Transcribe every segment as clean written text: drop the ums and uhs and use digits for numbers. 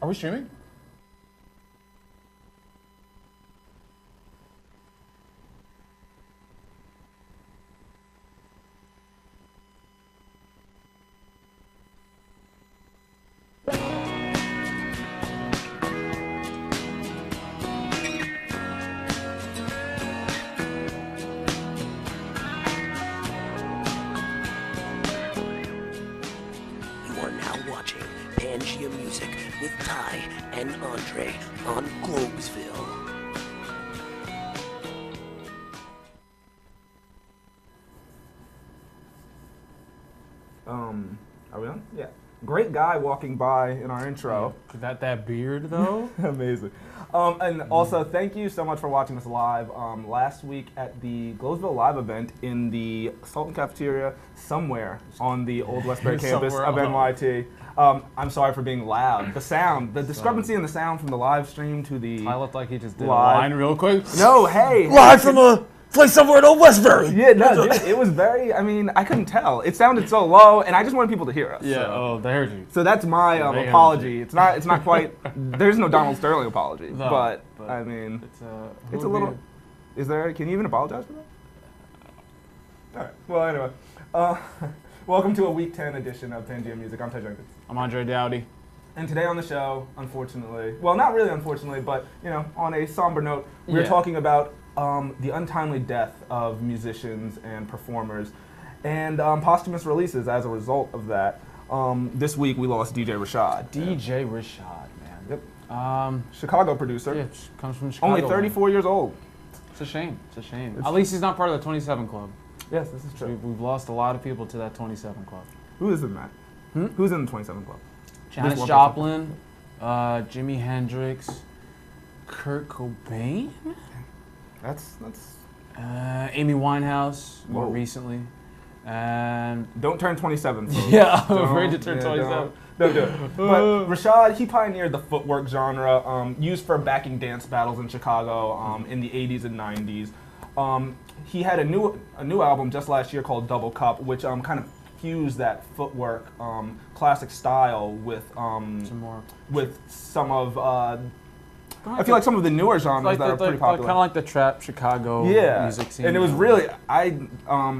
Are we streaming? Pangea Music with Ty and Andre on Globesville. Are we on? Yeah. Great guy walking by in our intro. That beard though? Amazing. And also, thank you so much for watching us live. Last week at the Globesville live event in the Sultan Cafeteria somewhere on the Old Westbury campus of NYT. I'm sorry for being loud. The sound, the discrepancy in the sound from the live stream to the I looked like he just did live. a line real quick. No, hey. Live from a place somewhere in Old Westbury. Yeah, no, dude, it was very, I mean, I couldn't tell. It sounded so low, and I just wanted people to hear us. Yeah, so. oh, they heard you. So that's my apology. It's not quite, there's no Donald Sterling apology, No, but I mean, it's a little, is there, can you even apologize for that? All right, well, anyway. Welcome to a Week 10 edition of Pangea Music. I'm Ty Jenkins. I'm Andre Dowdy. And today on the show, unfortunately, well, not really unfortunately, but, you know, on a somber note, we're talking about the untimely death of musicians and performers and posthumous releases as a result of that. This week we lost DJ Rashad. DJ Rashad, man. Yep. Chicago producer. Yeah, comes from Chicago. Only 34 years old. It's a shame. It's a shame. At least he's not part of the 27 Club. Yes, this is true. We've lost a lot of people to that 27 Club. Who is in that? Who's in the 27 Club? Janis Joplin, Jimi Hendrix, Kurt Cobain. That's. Amy Winehouse more recently, and don't turn 27. Folks. Yeah, I'm afraid to turn 27. Don't do it. But Rashad, he pioneered the footwork genre, used for backing dance battles in Chicago in the 80s and 90s. He had a new album just last year called Double Cup, which kind of fused that footwork classic style with some of I feel like some of the newer genres that are pretty popular. Kind of like the trap Chicago music scene. And it was really, I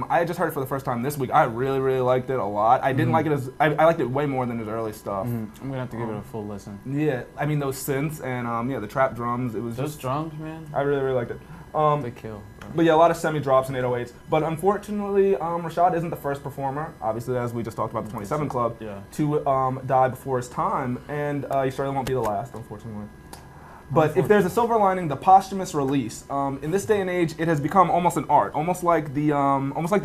had just heard it for the first time this week. I really, really liked it a lot. I didn't like it as, I liked it way more than his early stuff. I'm going to have to give it a full listen. Yeah, I mean those synths and the trap drums, it was those drums, man. I really, really liked it. They kill. Bro. But yeah, a lot of semi-drops and 808s. But unfortunately, Rashad isn't the first performer, obviously, as we just talked about the 27 Club, to die before his time. And he certainly won't be the last, unfortunately. But if there's a silver lining, the posthumous release. In this day and age, it has become almost an art, almost like the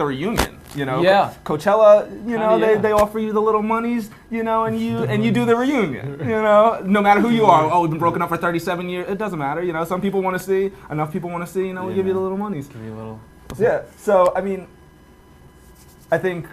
reunion. You know, Coachella. You know, they offer you the little monies. You know, and you do the reunion. You know, no matter who you are. Oh, we've been broken up for 37 years. It doesn't matter. You know, some people want to see. Enough people want to see. You know, we give you the little monies. Give you a little. Yeah. So I mean, I think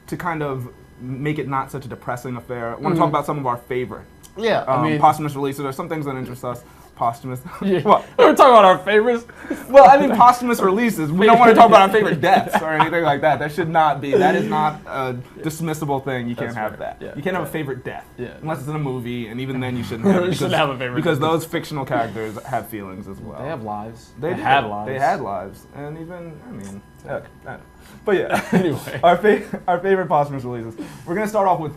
to kind of make it not such a depressing affair, I want to talk about some of our favorite. Yeah, I mean, posthumous releases are some things that interest us. Posthumous. Yeah. What? We're talking about our favorites. Well, I mean, posthumous releases. We don't want to talk about our favorite deaths or anything like that. That should not be. That is not a dismissible thing. You can't have that. Yeah. You can't have a favorite death. Yeah. Unless it's in a movie, and even then you shouldn't have it. You shouldn't have a favorite. Because those fictional characters have feelings as well. They have lives. They had lives. They had lives, and even I mean, heck, I don't know. But yeah. Anyway, our favorite posthumous releases. We're gonna start off with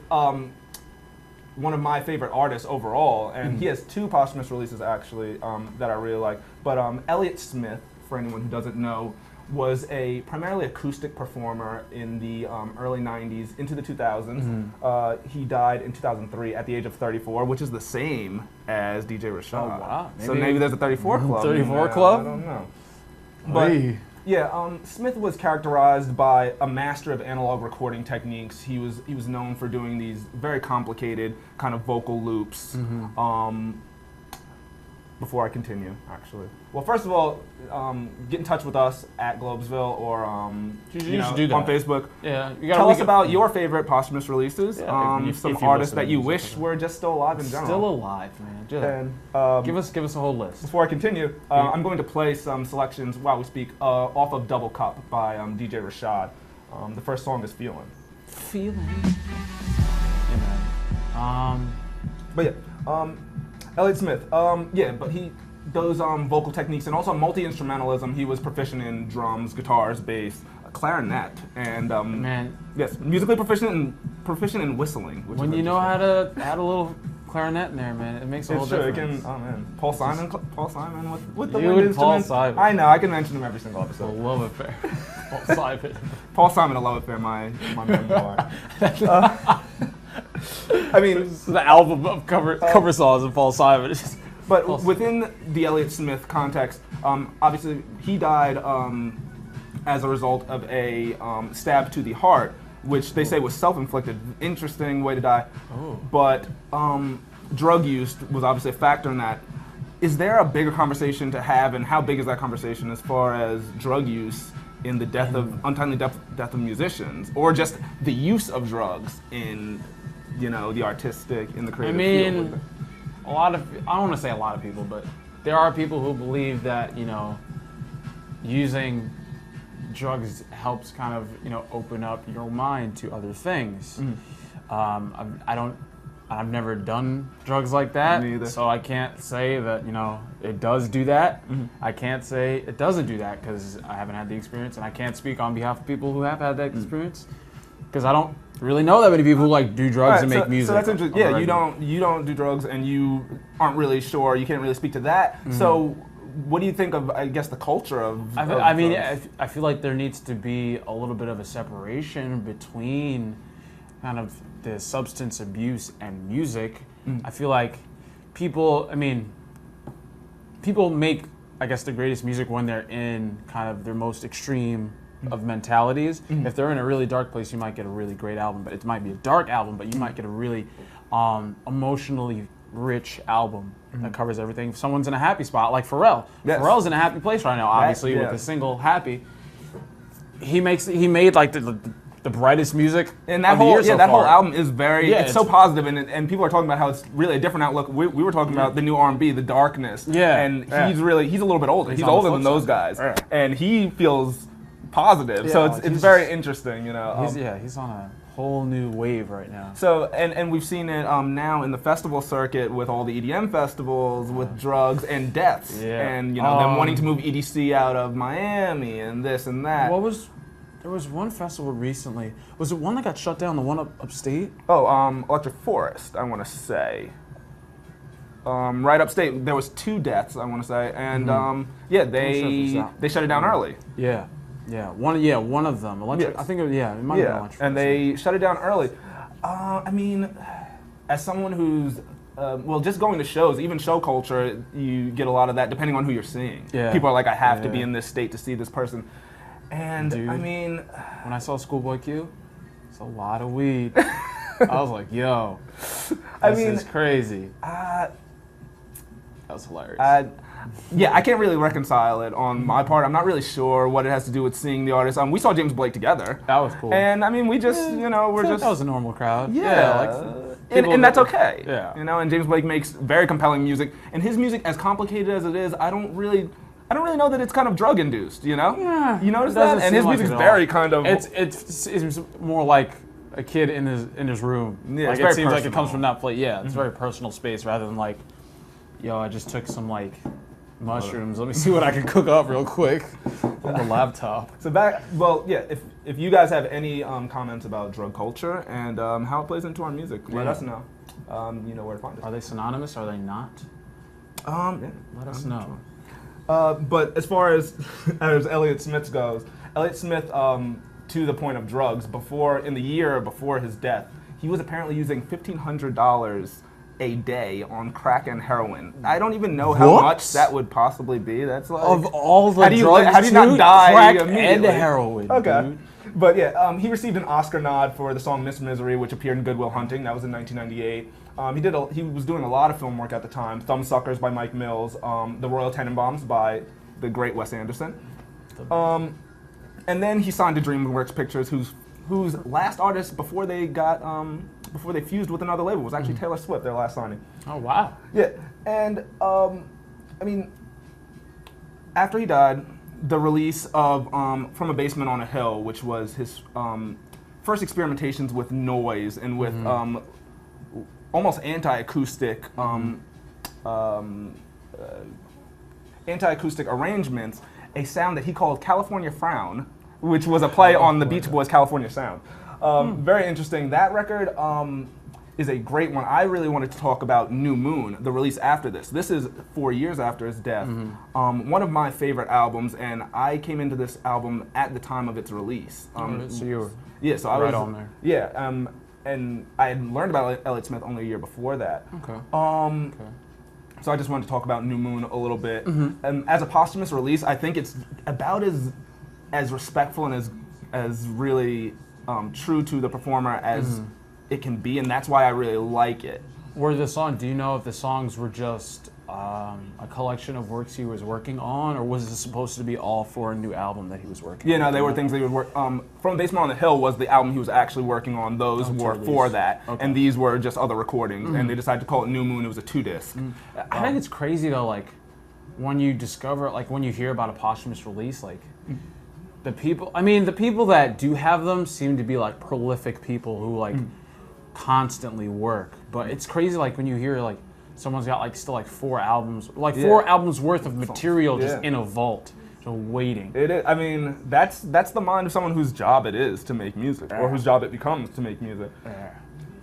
one of my favorite artists overall, and he has two posthumous releases actually that I really like. But Elliott Smith, for anyone who doesn't know, was a primarily acoustic performer in the early 90s into the 2000s. He died in 2003 at the age of 34, which is the same as DJ Rashad. Oh, wow. So maybe there's a 34 club. 34 club? I don't know. But yeah, Smith was characterized by a master of analog recording techniques. He was known for doing these very complicated kind of vocal loops. Before I continue, actually. Well, first of all, get in touch with us at Globesville or you should do that. On Facebook. Yeah, tell us about your favorite posthumous releases. Some if you artists that you wish were just still alive in general. Still alive, man. And give us a whole list. Before I continue, I'm going to play some selections while we speak off of Double Cup by DJ Rashad. The first song is "Feelin'." Feeling. Yeah, man. But yeah, Elliott Smith. Yeah, but those vocal techniques and also multi-instrumentalism. He was proficient in drums, guitars, bass, clarinet, and Man, yes, musically proficient in whistling. Which when is you know how to add a little clarinet in there, man, it makes a whole it's true. It difference. can. Oh man, Paul Simon with the You wind and Paul instruments. Simon. I know. I can mention him every single A episode. love affair. Paul Simon. Paul Simon, a love affair. My memoir. I mean, The album of cover songs of Paul Simon. but within the Elliott Smith context, obviously he died as a result of a stab to the heart, which they say was self-inflicted. Interesting way to die. Oh. But drug use was obviously a factor in that. Is there a bigger conversation to have, and how big is that conversation as far as drug use in the death of untimely death of musicians, or just the use of drugs in, you know, the artistic, in the I creative field? mean, I don't want to say a lot of people, but there are people who believe that, you know, using drugs helps kind of, you know, open up your mind to other things. I've never done drugs like that, Me either. so I can't say that, you know, it does do that. I can't say it doesn't do that because I haven't had the experience, and I can't speak on behalf of people who have had that experience because I don't really know that many people who like do drugs and make music. So that's interesting. on Yeah, the you don't do drugs, and you aren't really sure. You can't really speak to that. So, what do you think of, I guess, the culture of? I mean, drugs? I feel like there needs to be a little bit of a separation between kind of the substance abuse and music. I feel like people make, I guess, the greatest music when they're in kind of their most extreme of mentalities. If they're in a really dark place, you might get a really great album, but it might be a dark album, but you might get a really emotionally rich album that covers everything. If someone's in a happy spot, like Pharrell. Yes. Pharrell's in a happy place right now, obviously, with the single Happy. He made like the brightest music And that of the whole year so that far. whole album is very Yeah, it's so positive, and people are talking about how it's really a different outlook. We were talking about the new R&B, the darkness. Yeah, and yeah. he's a little bit older. He's on the older flip than those side. guys, Yeah. and he feels positive. Yeah, so like, it's he's very just- interesting, you know. He's on a whole new wave right now. So and we've seen it now in the festival circuit with all the EDM festivals with drugs and deaths, Yeah. and you know them wanting to move EDC out of Miami and this and that. There was one festival recently. Was it one that got shut down? The one upstate? Electric Forest, I want to say. Right upstate, there was 2 deaths, I want to say, and yeah, they shut it down early. Yeah, one of them. Electric. Yes. I think it might have been Electric. And they shut it down early. I mean, as someone who's well, just going to shows, even show culture, you get a lot of that depending on who you're seeing. Yeah. People are like, I have to be Yeah. in this state to see this person. And Dude. I mean, When I saw Schoolboy Q, it's a lot of weed. I was like, yo, this is crazy. That was hilarious. yeah, I can't really reconcile it on my part. I'm not really sure what it has to do with seeing the artist. We saw James Blake together. That was cool. And I mean, we just, you know, we're just. That was a normal crowd. Yeah, people and that's that- okay. Yeah. You know, and James Blake makes very compelling music, and his music, as complicated as it is, I don't really know that it's kind of drug induced. You know? Yeah. You notice It doesn't that? And seem his like music's it at very all. kind of. It's more like a kid in his room. Yeah, like it's it very seems like it personal. comes from that place. Yeah, it's a very personal space rather than like, yo, I just took some like mushrooms. Let me see what I can cook up real quick on the laptop. So yeah. If you guys have any comments about drug culture and how it plays into our music, let Yeah. us know. You know where to find us. Are they synonymous? Are they not? Yeah. Let us know. But as far as Elliott Smith goes, Elliott Smith, to the point of drugs, in the year before his death, he was apparently using $1,500 a day on crack and heroin. I don't even know how What? much that would possibly be. That's like Of all the how do you, drugs, how do you not too? die Crack and immediately? heroin, Okay. dude. But yeah, he received an Oscar nod for the song Miss Misery, which appeared in Good Will Hunting. That was in 1998. He was doing a lot of film work at the time. Thumbsuckers by Mike Mills, The Royal Tenenbaums by the great Wes Anderson. And then he signed to DreamWorks Pictures, whose last artist before they fused with another label was actually Taylor Swift, their last signing. Oh wow. Yeah, and I mean, after he died, the release of From a Basement on a Hill, which was his first experimentations with noise and with almost anti-acoustic arrangements, a sound that he called California Frown, which was a play on the Beach Boys' California Sound. Very interesting. That record is a great one. I really wanted to talk about New Moon, the release after this. This is 4 years after his death. One of my favorite albums, and I came into this album at the time of its release. So you were so I right was on there. Yeah, and I had learned about Elliott Smith only a year before that. Okay. So I just wanted to talk about New Moon a little bit. As a posthumous release, I think it's about as respectful and as really true to the performer as it can be, and that's why I really like it. Do you know if the songs were just a collection of works he was working on, or was it supposed to be all for a new album that he was working on? Yeah, no, they were things that he would work. From Basement on the Hill was the album he was actually working on. Those were for that, and these were just other recordings, and they decided to call it New Moon. It was a 2-disc. I think it's crazy though, like when you discover, like when you hear about a posthumous release, like the people that do have them seem to be like prolific people who like constantly work. But it's crazy, like when you hear like someone's got like still like 4 albums, like 4 albums worth of material just in a vault, just waiting. It is. I mean, that's the mind of someone whose job it is to make music, or whose job it becomes to make music.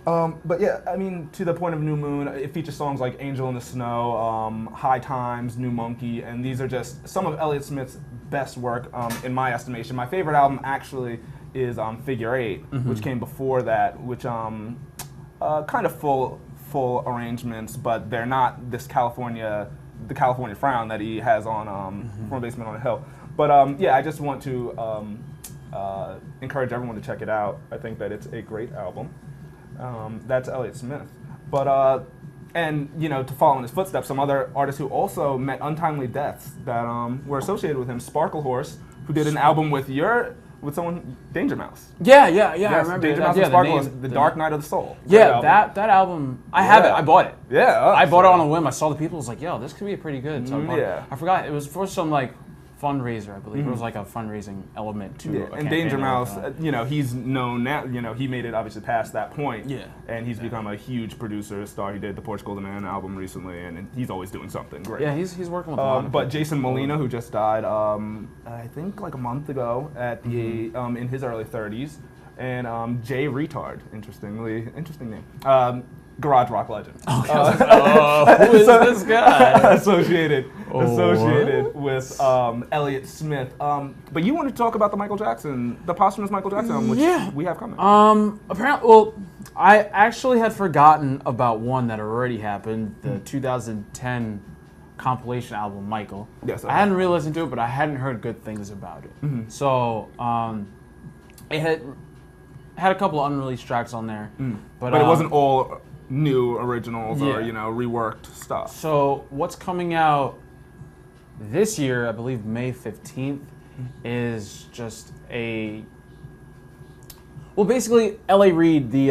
But yeah, I mean, to the point of New Moon, it features songs like Angel in the Snow, High Times, New Monkey, and these are just some of Elliott Smith's best work, in my estimation. My favorite album actually is Figure 8, which came before that, which kind of full arrangements, but they're not the California Frown that he has on From Basement on the Hill. But yeah, I just want to encourage everyone to check it out. I think that it's a great album. That's Elliott Smith. But and you know, to follow in his footsteps, some other artists who also met untimely deaths that were associated with him. Sparkle Horse, who did an album with someone, Danger Mouse. Yeah, Yes, I remember Danger that. Mouse and Sparkle Horse, The Dark Night of the Soul. Yeah, that album, I have it. I bought it. Yeah, I bought it on a whim. I saw the people. I was like, yo, this could be pretty good. So I bought it. Yeah. I forgot it was for some like fundraiser, I believe. It was like a fundraising element to it. And Danger Mouse, you know, he's known now, you know, he made it obviously past that point. Yeah. And he's become a huge producer, star. He did the Portugal the Man album recently, and he's always doing something great. Yeah, he's working with a lot of But people. Jason Molina, who just died, I think like a month ago at the in his early 30s, and Jay Retard, interesting name. Garage rock legend. Who is this guy? associated with Elliott Smith. But you want to talk about the posthumous Michael Jackson album, which we have coming. Apparently, well, I actually had forgotten about one that already happened, the 2010 compilation album, Michael. Yes, I hadn't really listened to it, but I hadn't heard good things about it. So it had a couple of unreleased tracks on there, but it wasn't all new originals or reworked stuff. So what's coming out this year, I believe May 15th, is just basically L.A. Reid, the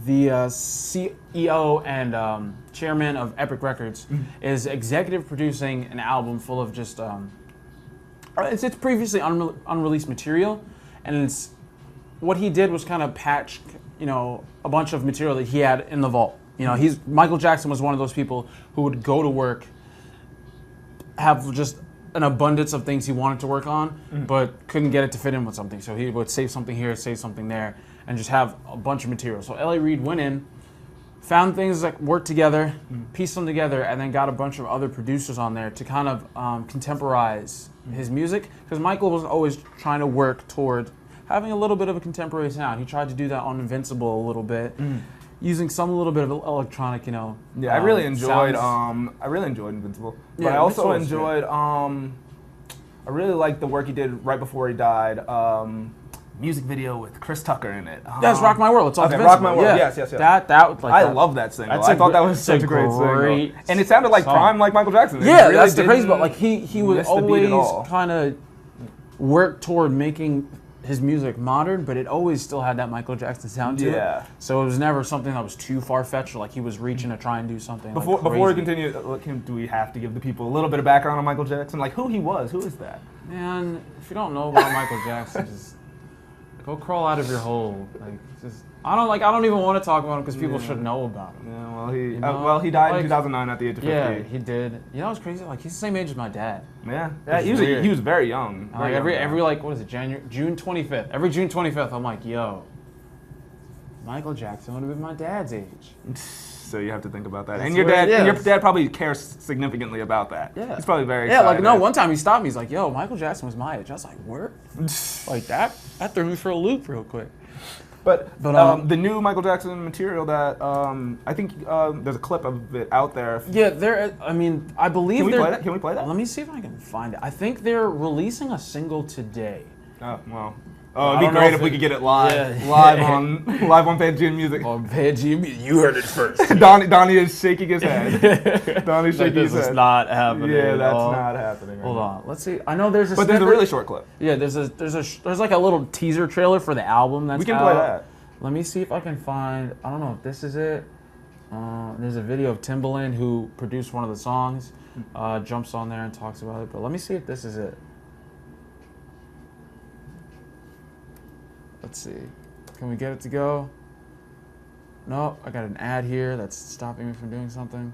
CEO and chairman of Epic Records, is executive producing an album full of just it's previously unreleased material, and it's what he did was kind of patch a bunch of material that he had in the vault. Michael Jackson was one of those people who would go to work, have just an abundance of things he wanted to work on, but couldn't get it to fit in with something. So he would save something here, save something there, and just have a bunch of material. So L.A. Reid went in, found things that worked together, pieced them together, and then got a bunch of other producers on there to kind of contemporize his music, because Michael was always trying to work toward having a little bit of a contemporary sound. He tried to do that on Invincible a little bit, using some little bit of electronic, Yeah, I really enjoyed. sounds. I really enjoyed Invincible, but Yeah, I also Invincible was enjoyed. I really liked the work he did right before he died. Music video with Chris Tucker in it. Yes, Rock My World. It's off okay, Invincible. Rock My World. Yeah. Yes. I love that single. That's I thought that was such a great single, and it sounded like song. prime like Michael Jackson. Yeah, really that's the crazy part. Like he would miss the beat at always all. kind of work toward making his music modern, but it always still had that Michael Jackson sound to it. So it was never something that was too far-fetched, or like he was reaching to try and do something Before we crazy. continue, do we have to give the people a little bit of background on Michael Jackson? Like who he was? Who is that? Man, if you don't know about Michael Jackson, just Go crawl out of your hole. Like, just I don't even want to talk about him because people should know about him. Yeah, well, he died in 2009 at the age of 50. Yeah, he did. You know what's crazy? Like, he's the same age as my dad. Yeah, Weird. he was very young. Like every like, what is it, June 25th. Every June 25th, I'm like, yo, Michael Jackson would have been my dad's age. So you have to think about that. That's And your weird, dad, yeah. your dad probably cares significantly about that. Yeah. He's probably very Yeah, excited. like, no, one time he stopped me. He's like, yo, Michael Jackson was my age. I was like, word? Like, that threw me for a loop real quick. But the new Michael Jackson material that I think there's a clip of it out there. Yeah, I mean, I believe Can we they're... play that? Can we play that? Let me see if I can find it. I think they're releasing a single today. Oh, well. I It'd be don't know great if if we it- could get it live, Yeah. live on Pangea Music. Oh, Pangea, you heard it first. Donnie is shaking his head. Donnie's shaking This his is head. not happening. Yeah, at that's all. not happening. Right Hold now. on, let's see. I know there's a. But there's a snippet. really short clip. Yeah, there's like a little teaser trailer for the album that's We can out. play that. Let me see if I can find. I don't know if this is it. There's a video of Timbaland, who produced one of the songs, jumps on there and talks about it. But let me see if this is it. Let's see. Can we get it to go? No, I got an ad here that's stopping me from doing something.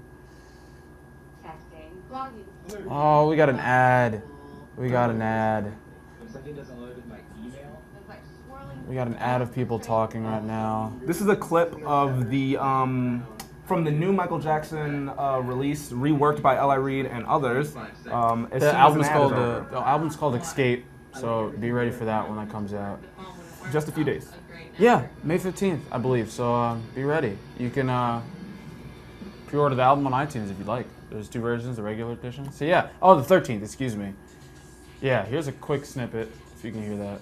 Testing. Logging. Oh, we got an ad. We got an ad. Looks like swirling. We got an ad of people talking right now. This is a clip of the from the new Michael Jackson release, reworked by L.I. Reid and others. The album's called Escape, so be ready for that when that comes out. Just a few days. Yeah, May 15th, I believe. So be ready. You can pre-order the album on iTunes if you'd like. There's two versions, the regular edition. So yeah. Oh, the 13th. Excuse me. Yeah. Here's a quick snippet, if you can hear that.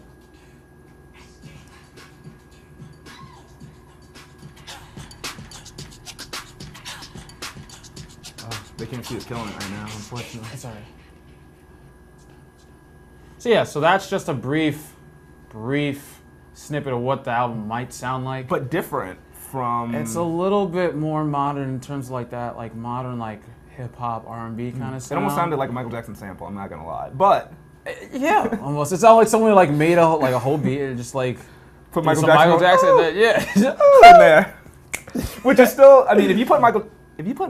They can't see us killing it right now, unfortunately. It's alright. So yeah. So that's just a brief snippet of what the album might sound like. But different from... It's a little bit more modern in terms of like that, like modern, like hip hop, R&B kind of It sound. almost sounded like a Michael Jackson sample, I'm not gonna lie. But Yeah, almost. It sounded like someone like made a whole beat and just like put did Michael some Jackson, Michael Jackson. Yeah. in there. Which is still, I mean, if you put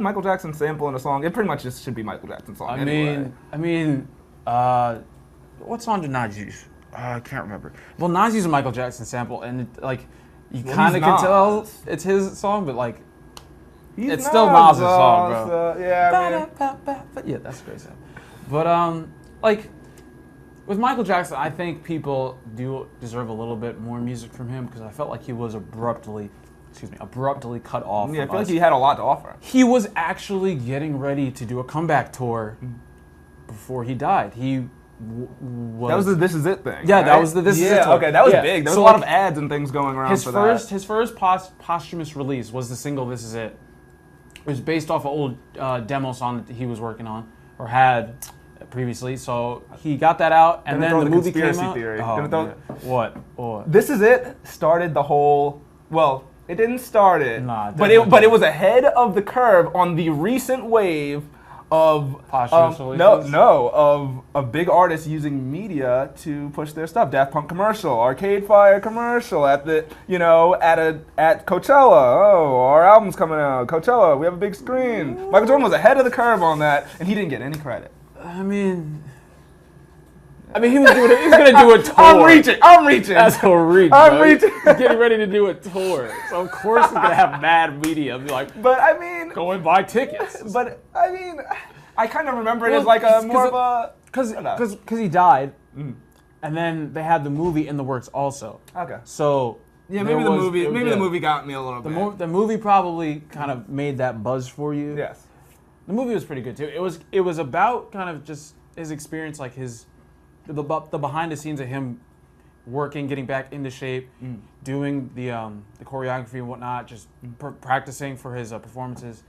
Michael Jackson sample in a song, it pretty much just should be Michael Jackson's song anyway. I mean, what song did Nas use? I can't remember. Well, Nas used a Michael Jackson sample, and it, like you kind of can tell it's his song, but like it's still Nas' song, bro. So, yeah, I mean, But yeah, that's a great song. But like with Michael Jackson, I think people do deserve a little bit more music from him because I felt like he was abruptly cut off. yeah, I from feel like us. he had a lot to offer. He was actually getting ready to do a comeback tour before he died. He was. That was the This Is It thing. Yeah, right? that was the This Is It tour. Okay, that was Yeah. big. There was So, a lot like, of ads and things going around his for first that. his first posthumous release was the single This Is It. It was based off an old demo song that he was working on or had previously. So he got that out, and Gonna then throw the the movie came conspiracy out. theory. Oh, Gonna throw- man. What? This Is It started the whole. Well, it didn't start it, Nah, but definitely it was ahead of the curve on the recent wave of Posthumous releases? of big artists using media to push their stuff. Daft Punk commercial, Arcade Fire commercial at the at Coachella. Oh, our album's coming out. Coachella, we have a big screen. Michael Jordan was ahead of the curve on that, and he didn't get any credit. I mean, he was gonna do a tour. I'm reaching. That's a reach. I'm bro. reaching. He's getting ready to do a tour, so of course he's gonna have mad media. Be like, But I mean, go and buy tickets. but I mean, I kind of remember it as like a more of a. Because he died, and then they had the movie in the works also. Okay. So Yeah, there maybe the was- movie. Maybe yeah. the movie got me a little bit. The movie probably kind of made that buzz for you. Yes. The movie was pretty good too. It was about kind of just his experience, like the behind the scenes of him working, getting back into shape, doing the choreography and whatnot, just practicing for his performances,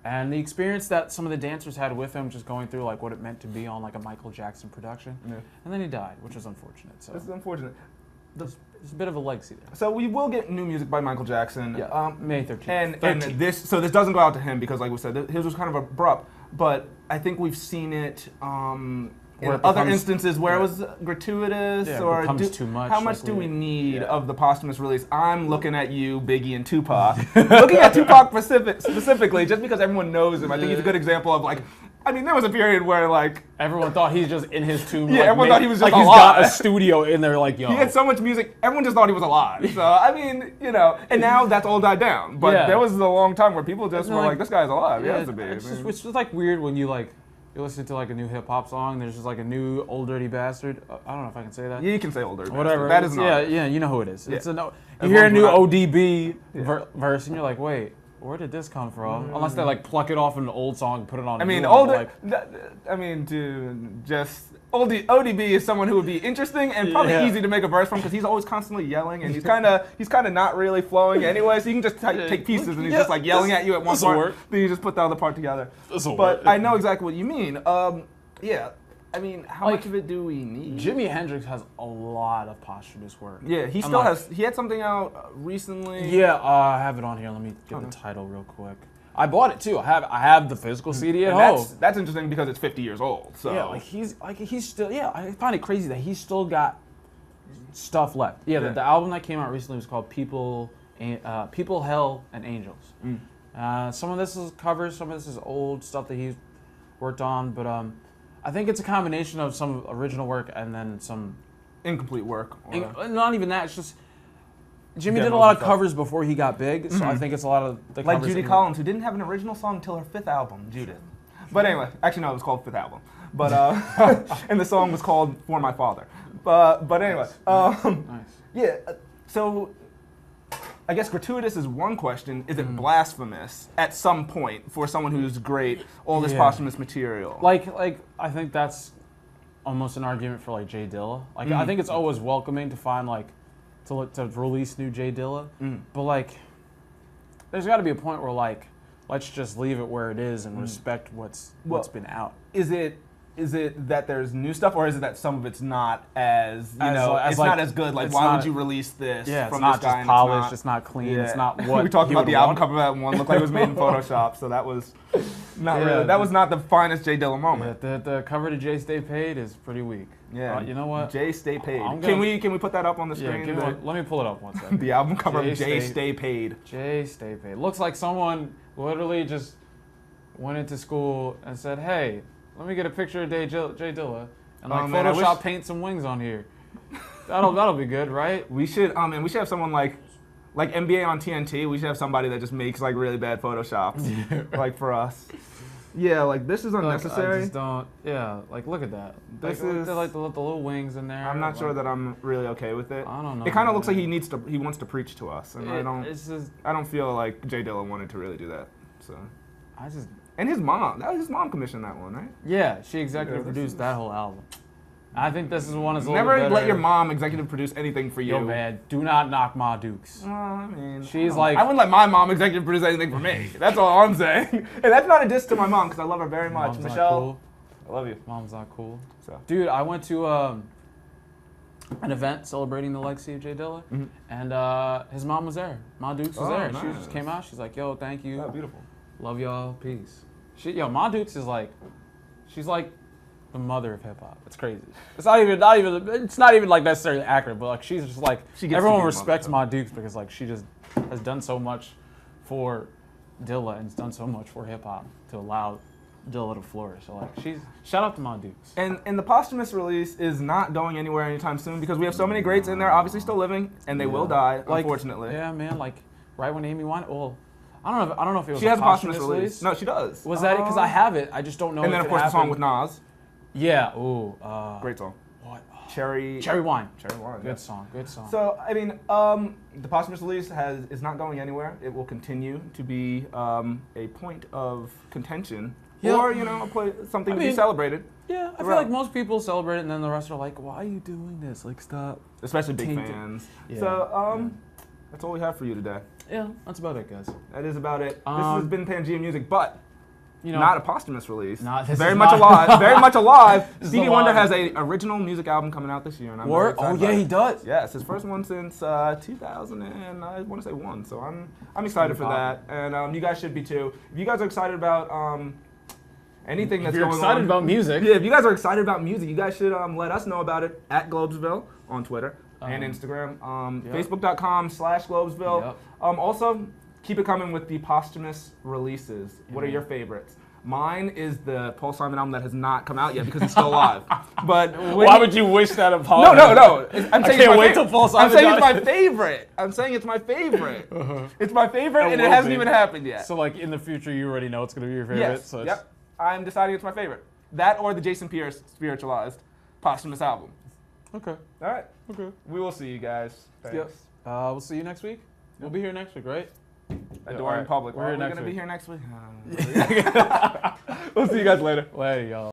and the experience that some of the dancers had with him, just going through like what it meant to be on like a Michael Jackson production. Yeah. And then he died, which was unfortunate. So This is unfortunate. there's a bit of a legacy there. So we will get new music by Michael Jackson. Yeah. May 13th. And this doesn't go out to him because, like we said, his was kind of abrupt. But I think we've seen it. in other instances where it was gratuitous or too much. How much do we need of the posthumous release? I'm looking at you, Biggie and Tupac. Looking at Tupac specifically, just because everyone knows him, I think he's a good example of like. I mean, there was a period where like everyone thought he's just in his tomb. Yeah, like, everyone thought he was just like alive. He's got a studio in there, like yo. He had so much music, everyone just thought he was alive. So I mean, you know, and now that's all died down. But there was a long time where people just were like, "This guy's alive. He has to be." It's just like weird when you listen to like a new hip hop song. There's just like a new Old Dirty Bastard. I don't know if I can say that. Yeah, you can say Old Dirty Whatever. Bastard. That is not. Yeah, you know who it is. Yeah. It's you hear a new ODB verse, and you're like, wait. Where did this come from? Unless they like pluck it off an old song and put it on. ODB is someone who would be interesting and probably easy to make a verse from because he's always constantly yelling and he's kind of not really flowing anyway. So you can just take pieces and he's just like yelling at you at one part. Then you just put the other part together. But I know exactly what you mean. I mean, how much of it do we need? Jimi Hendrix has a lot of posthumous work. Yeah, he still has. He had something out recently. Yeah, I have it on here. Let me get the title real quick. I bought it too. I have the physical CD at home. That's interesting because it's 50 years old. So yeah, he's still. Yeah, I find it crazy that he's still got stuff left. Yeah, the album that came out recently was called People, Hell, and Angels. Some of this is covers. Some of this is old stuff that he's worked on, but I think it's a combination of some original work and then some incomplete work. Not even that. It's just Jimmy did a lot of covers before he got big, so I think it's a lot of the like covers Judy Collins, who didn't have an original song until her 5th album, Judith. But anyway, actually no, it was called 5th album. But and the song was called For My Father. But anyway, yeah. So I guess gratuitous is one question. Is it blasphemous at some point for someone who's great, all this posthumous material? Like I think that's almost an argument for like Jay Dilla. Like I think it's always welcoming to find like to release new Jay Dilla, but like there's got to be a point where like let's just leave it where it is and respect what's been out. Is it that there's new stuff, or is it that some of it's not it's not as good? Like, why would you release this from this guy? It's not polished, it's not clean, it's not what we talked about the album cover. That one looked like it was made in Photoshop, so that was not really. That was not the finest Jay Dilla moment. Yeah, the cover to Jay Stay Paid is pretty weak. Yeah, you know what? Jay Stay Paid. Can we put that up on the screen? Yeah, let me pull it up one second. The album cover of Jay Stay Paid. Jay Stay Paid. Looks like someone literally just went into school and said, "Hey, let me get a picture of Jay Dilla and like Photoshop paint some wings on here." That'll be good, right? We should we should have someone like NBA on TNT. We should have somebody that just makes like really bad Photoshops, like for us. Yeah, like this is unnecessary. I just don't. Yeah, like look at that. This is like the little wings in there. I'm not sure that I'm really okay with it. I don't know. It kind of looks like he wants to preach to us, and I don't feel like Jay Dilla wanted to really do that. So and his mom. His mom commissioned that one, right? Yeah, she executive produced that whole album. I think this is one is a little never better. Let your mom executive produce anything for you. Yo, man, do not knock Ma Dukes. I mean, she's I wouldn't let my mom executive produce anything for me. That's all I'm saying. And that's not a diss to my mom because I love her very much. Mom's Michelle, cool. I love you. Mom's not cool. So, dude, I went to an event celebrating the legacy of Jay Dilla, and his mom was there. Ma Dukes was there. Nice. She just came out. She's like, "Yo, thank you. Oh, beautiful. Love y'all. Peace." Ma Dukes is like, she's like the mother of hip hop. It's crazy. It's not even like necessarily accurate, but like she's just like everyone respects Ma Dukes because like she just has done so much for Dilla and has done so much for hip hop to allow Dilla to flourish. So like shout out to Ma Dukes. And the posthumous release is not going anywhere anytime soon because we have so many greats in there, obviously still living, and they will die, unfortunately. Yeah, man. Like right when Amy Winehouse. Well, I don't know if it was. She has a posthumous release. No, she does. Was that it? Because I have it. I just don't know. And then of course the song with Nas. Yeah. Ooh. Great song. What? Cherry Wine. Cherry Wine. Good song. Good song. So I mean, the posthumous release is not going anywhere. It will continue to be a point of contention, or something to be celebrated. Yeah, I feel like most people celebrate it, and then the rest are like, "Why are you doing this? Like, stop." Especially big fans. Yeah. So that's all we have for you today. Yeah, that's about it, guys. That is about it. This has been Pangea Music, but not a posthumous release. Very much alive. Very much alive. Stevie Wonder has an original music album coming out this year, and I'm very excited about it. He does. Yes, his first one since 2000 and I want to say 1. So I'm excited for that, and you guys should be too. If you guys are excited about anything that's If you're going excited on. about music. Yeah, if you guys are excited about music, you guys should let us know about it at Globesville on Twitter and Instagram. Facebook.com/Globesville. Yep. Also, keep it coming with the posthumous releases. What are your favorites? Mine is the Paul Simon album that has not come out yet because he's still alive. But Why would you wish that upon No. I can't wait till Paul Simon I'm saying it's dies. my favorite. I'm saying it's my favorite. It's my favorite, and it will hasn't be. even happened yet. So like in the future, you already know it's gonna be your favorite. Yes. So it's, Yep. I'm deciding it's my favorite. That or the Jason Pierce spiritualized posthumous album. Okay. All right. Okay. We will see you guys. Thanks. Yep. We'll see you next week. We'll be here next week, right? Adoring right. public. We're Are here we next going to be week. here next week? We'll see you guys later. Later, y'all.